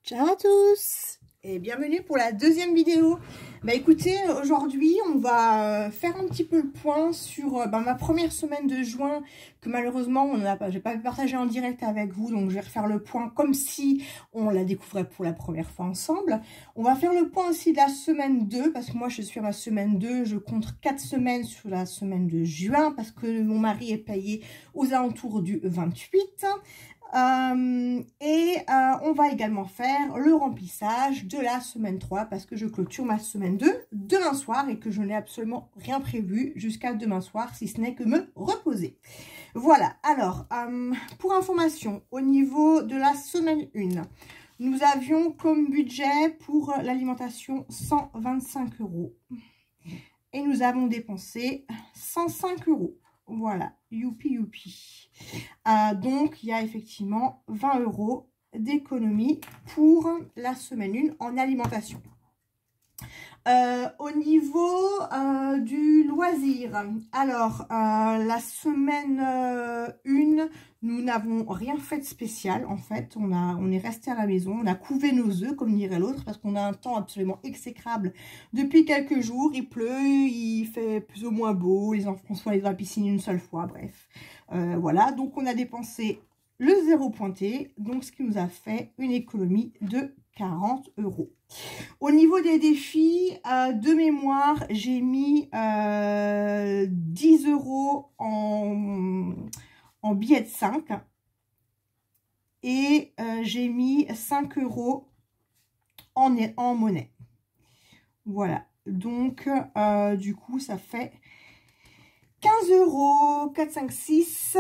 Ciao à tous et bienvenue pour la deuxième vidéo. Écoutez, aujourd'hui on va faire un petit peu le point sur ma première semaine de juin que malheureusement j'ai pas pu partager en direct avec vous, donc je vais refaire le point comme si on la découvrait pour la première fois ensemble. On va faire le point aussi de la semaine 2 parce que moi je suis à ma semaine 2, je compte 4 semaines sur la semaine de juin parce que mon mari est payé aux alentours du 28. On va également faire le remplissage de la semaine 3 parce que je clôture ma semaine 2 demain soir et que je n'ai absolument rien prévu jusqu'à demain soir si ce n'est que me reposer. Voilà, alors pour information, au niveau de la semaine 1, nous avions comme budget pour l'alimentation 125 € et nous avons dépensé 105 €. Voilà, youpi youpi. Donc, il y a effectivement 20 € d'économie pour la semaine 1 en alimentation. Au niveau du loisir, alors la semaine 1, nous n'avons rien fait de spécial. En fait, on est resté à la maison, on a couvé nos œufs, comme dirait l'autre, parce qu'on a un temps absolument exécrable depuis quelques jours. Il pleut, il fait plus ou moins beau, les enfants sont allés dans la piscine une seule fois, bref. Voilà, donc on a dépensé le 0 pointé, donc ce qui nous a fait une économie de 40 €. Au niveau des défis, de mémoire, j'ai mis 10 € en billets de 5 et j'ai mis 5 € en monnaie. Voilà, donc du coup ça fait 15 €, 4, 5, 6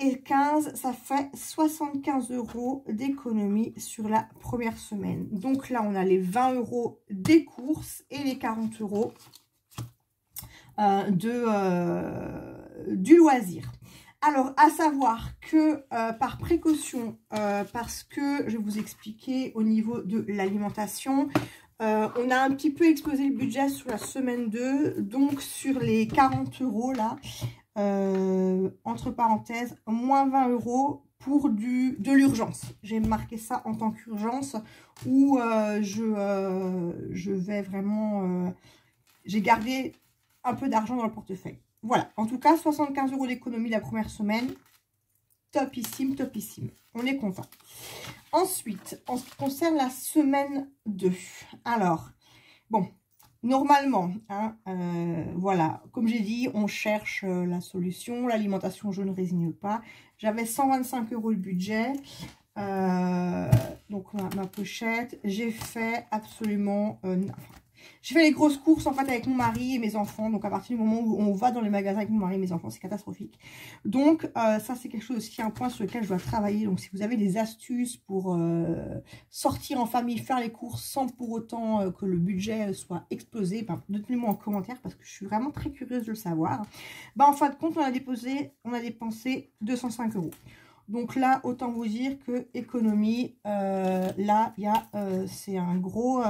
et 15, ça fait 75 € d'économie sur la première semaine. Donc là, on a les 20 € des courses et les 40 € du loisir. Alors, à savoir que par précaution, parce que je vais vous expliquer au niveau de l'alimentation, on a un petit peu explosé le budget sur la semaine 2, donc sur les 40 € là, entre parenthèses, moins 20 € pour de l'urgence. J'ai marqué ça en tant qu'urgence où je vais vraiment... j'ai gardé un peu d'argent dans le portefeuille. Voilà, en tout cas, 75 € d'économie la première semaine. Topissime, topissime. On est content. Ensuite, en ce qui concerne la semaine 2. Alors, bon... Normalement, hein, voilà, comme j'ai dit, on cherche la solution. L'alimentation, je ne résigne pas. J'avais 125 € le budget. Donc, ma pochette. J'ai fait absolument... j'ai fait les grosses courses, en fait, avec mon mari et mes enfants. Donc, à partir du moment où on va dans les magasins avec mon mari et mes enfants, c'est catastrophique. Donc, ça, c'est quelque chose aussi, un point sur lequel je dois travailler. Donc, si vous avez des astuces pour sortir en famille, faire les courses sans pour autant que le budget soit explosé, dites-le-moi en commentaire parce que je suis vraiment très curieuse de le savoir. En fin de compte, on a dépensé 205 €. Donc là, autant vous dire que économie, là, il y a, c'est un gros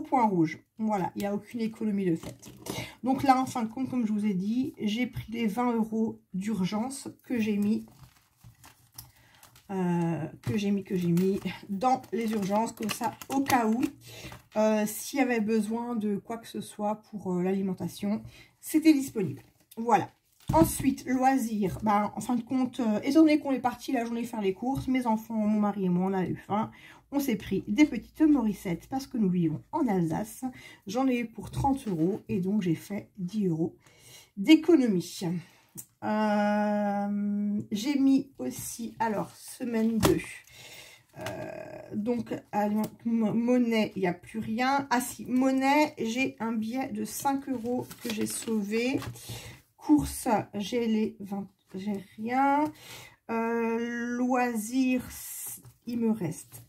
point rouge. Voilà, il n'y a aucune économie de fait. Donc là, en fin de compte, comme je vous ai dit, j'ai pris les 20 € d'urgence que j'ai mis dans les urgences, comme ça, au cas où, s'il y avait besoin de quoi que ce soit pour l'alimentation, c'était disponible. Voilà. Ensuite, loisirs, en fin de compte, étant donné qu'on est parti la journée faire les courses, mes enfants, mon mari et moi, on a eu faim. On s'est pris des petites Morissettes parce que nous vivons en Alsace. J'en ai eu pour 30 € et donc j'ai fait 10 € d'économie. J'ai mis aussi, alors, semaine 2. Donc, monnaie, il n'y a plus rien. Ah si, monnaie, j'ai un billet de 5 € que j'ai sauvé. Course, j'ai les 20, j'ai rien. Loisirs, il me reste.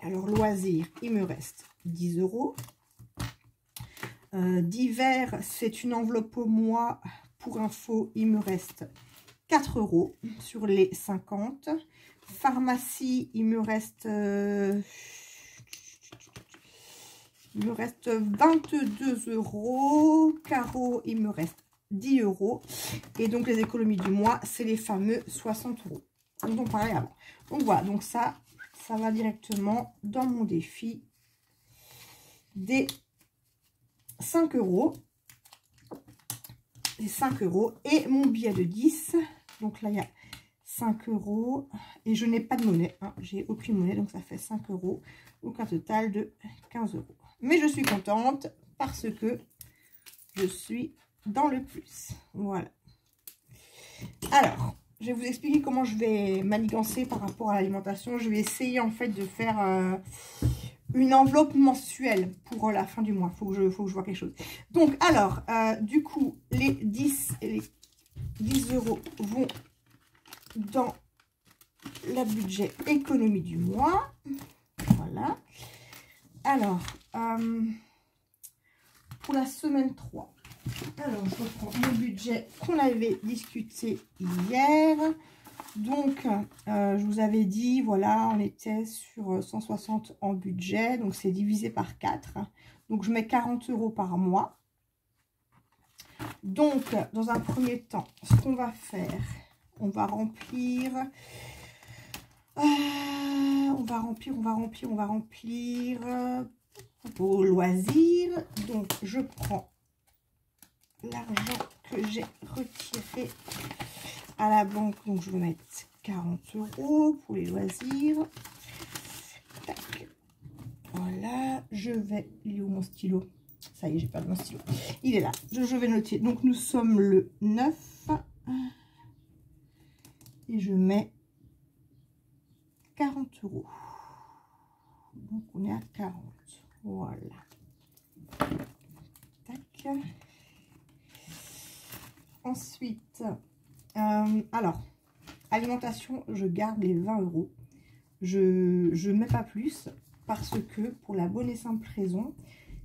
Alors, loisirs, il me reste 10 €. Divers, c'est une enveloppe au mois. Pour info, il me reste 4 € sur les 50. Pharmacie, il me reste 22 €. Carreau, il me reste 10 €. Et donc, les économies du mois, c'est les fameux 60 €. Donc, pareil avant. Donc, voilà. Donc, ça, ça va directement dans mon défi des 5 €. Les 5 € et mon billet de 10. Donc là, il y a 5 € et je n'ai pas de monnaie. Hein. J'ai aucune monnaie, donc ça fait 5 €. Donc un total de 15 €. Mais je suis contente parce que je suis dans le plus. Voilà. Alors, je vais vous expliquer comment je vais manigancer par rapport à l'alimentation. Je vais essayer en fait de faire une enveloppe mensuelle pour la fin du mois. Faut que je vois quelque chose. Donc, alors, du coup, les 10 et les 10 € vont dans le budget économie du mois. Voilà. Alors, pour la semaine 3, alors je reprends le budget qu'on avait discuté hier. Donc, je vous avais dit, voilà, on était sur 160 en budget. Donc, c'est divisé par 4. Donc, je mets 40 € par mois. Donc, dans un premier temps, ce qu'on va faire, on va remplir. On va remplir vos loisirs. Donc, je prends l'argent que j'ai retiré à la banque. Donc, je vais mettre 40 € pour les loisirs. Tac. Voilà. Je vais... Il est où mon stylo? Ça y est, j'ai perdu mon stylo. Il est là. Je vais noter. Donc, nous sommes le 9. Et je mets 40 €. Donc, on est à 40. Voilà. Tac. Ensuite, alors, alimentation, je garde les 20 €. Je mets pas plus parce que, pour la bonne et simple raison,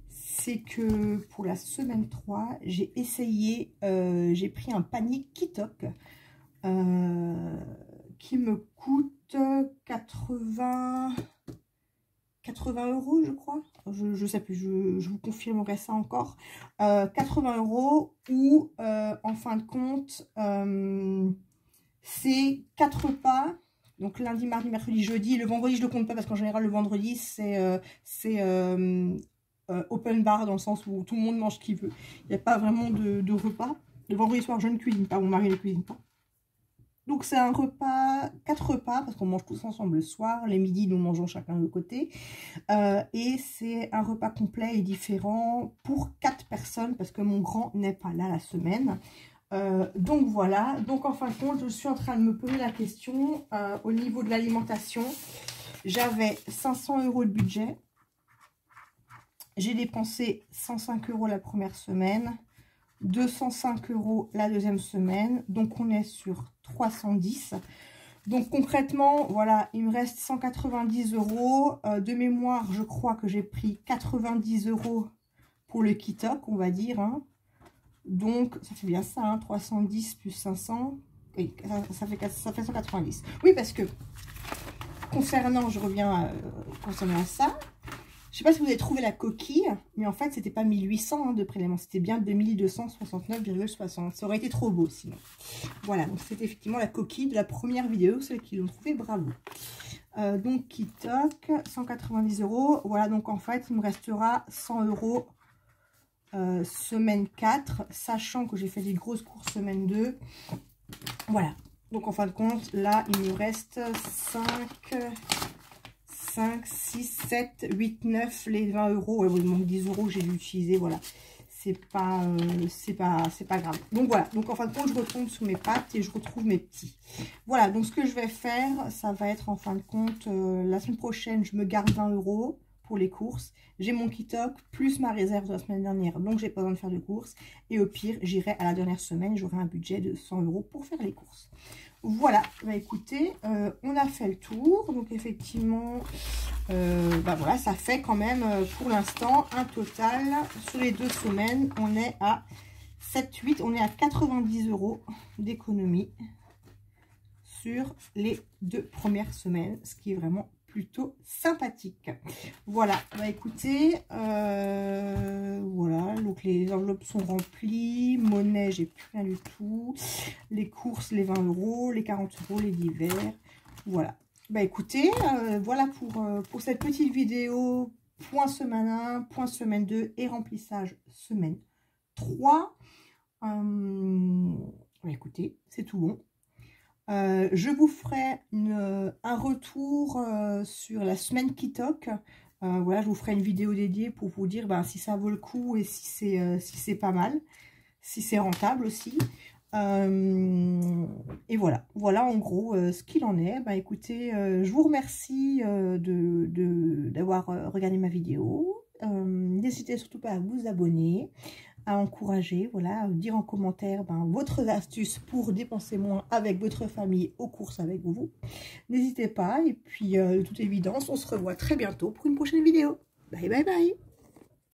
c'est que pour la semaine 3, j'ai essayé, j'ai pris un panier Kitok qui me coûte 80 €, je crois. Je sais plus, je vous confirmerai ça encore. 80 € ou en fin de compte, c'est 4 repas. Donc lundi, mardi, mercredi, jeudi. Le vendredi, je ne le compte pas parce qu'en général, le vendredi, c'est open bar dans le sens où tout le monde mange ce qu'il veut. Il n'y a pas vraiment de repas. Le vendredi soir, je ne cuisine pas. Mon mari ne cuisine pas. Donc, c'est un repas, 4 repas, parce qu'on mange tous ensemble le soir. Les midis, nous mangeons chacun de côté. Et c'est un repas complet et différent pour 4 personnes, parce que mon grand n'est pas là la semaine. Donc, voilà. Donc, en fin de compte, je suis en train de me poser la question au niveau de l'alimentation. J'avais 500 € de budget. J'ai dépensé 105 € la première semaine. 205 € la deuxième semaine, donc on est sur 310. Donc concrètement, voilà, il me reste 190 €. De mémoire, je crois que j'ai pris 90 € pour le Kitok, on va dire. Hein. Donc, ça fait bien ça, hein, 310 plus 500. Oui, ça fait 190. Oui, parce que concernant, je reviens concernant ça. Je ne sais pas si vous avez trouvé la coquille, mais en fait, c'était pas 1800 hein, de prélèvement, c'était bien 2269,60. Ça aurait été trop beau sinon. Voilà, donc c'était effectivement la coquille de la première vidéo, ceux qui l'ont trouvé, bravo. Donc, Kitok, 190 €. Voilà, donc en fait, il me restera 100 € semaine 4, sachant que j'ai fait des grosses courses semaine 2. Voilà, donc en fin de compte, là, il me reste 5, 6, 7, 8, 9, les 20 €. Ouais, il me manque 10 € que j'ai dû utiliser, voilà. C'est pas grave. Donc voilà, donc en fin de compte, je retombe sur mes pattes et je retrouve mes petits. Voilà, donc ce que je vais faire, ça va être en fin de compte, la semaine prochaine, je me garde 20 € pour les courses. J'ai mon Kitok plus ma réserve de la semaine dernière, donc j'ai pas besoin de faire de courses. Et au pire, j'irai à la dernière semaine, j'aurai un budget de 100 € pour faire les courses. Voilà, bah écoutez, on a fait le tour. Donc effectivement, bah voilà, ça fait quand même pour l'instant un total sur les 2 semaines. On est à 7, 8, on est à 90 € d'économie sur les 2 premières semaines, ce qui est vraiment plutôt sympathique. Voilà, bah écoutez, voilà, donc les enveloppes sont remplies, monnaie, j'ai plus rien du tout, les courses, les 20 €, les 40 €, les divers, voilà. bah écoutez, voilà pour cette petite vidéo. Point semaine 1, point semaine 2 et remplissage semaine 3. Bah écoutez, c'est tout bon. Je vous ferai un retour sur la semaine qui toque. Voilà, je vous ferai une vidéo dédiée pour vous dire si ça vaut le coup et si c'est pas mal, si c'est rentable aussi. Et voilà en gros ce qu'il en est. Écoutez, je vous remercie d'avoir regardé ma vidéo. N'hésitez surtout pas à vous abonner, à encourager, voilà, à dire en commentaire votre astuce pour dépenser moins avec votre famille aux courses avec vous. N'hésitez pas, et puis de toute évidence, on se revoit très bientôt pour une prochaine vidéo. Bye bye bye.